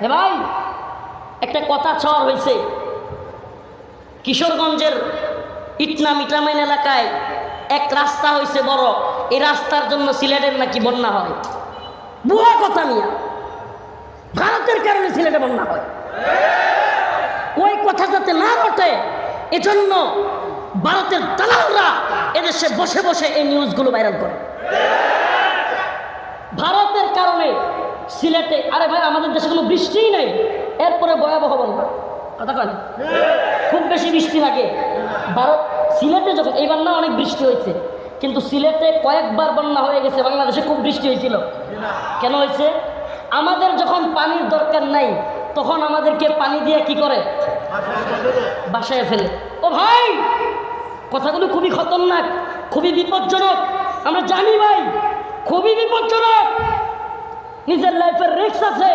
হে ভাই, একটা কথা চর হয়েছে, কিশোরগঞ্জের ইটনা মিটামাইন এলাকায় এক রাস্তা হয়েছে বড়, এই রাস্তার জন্য সিলেটের নাকি বন্যা হয়। বুয়া কথা নিয়া, ভারতের কারণে সিলেটে বন্যা হয়। ওই কথা যাতে না ঘটে এজন্য ভারতের দালালরা এদেশে বসে বসে এই নিউজগুলো ভাইরাল করে। ভারতের কারণে সিলেটে, আরে ভাই আমাদের দেশে কোনো বৃষ্টিই নেই, এরপরে ভয়াবহ বন্যা। কথা কয়, খুব বেশি বৃষ্টি লাগে ভারত। সিলেটে যখন এইবার না অনেক বৃষ্টি হয়েছে, কিন্তু সিলেটে কয়েকবার বন্যা হয়ে গেছে। বাংলাদেশে খুব বৃষ্টি হয়েছিল, কেন হয়েছে? আমাদের যখন পানির দরকার নাই তখন আমাদেরকে পানি দিয়ে কি করে, বাসায় ফেলে। ও ভাই, কথাগুলো খুবই খতরনাক, খুবই বিপজ্জনক। আমরা জানি ভাই, খুবই বিপজ্জনক। নিজের লাইফের রিস্ক আছে।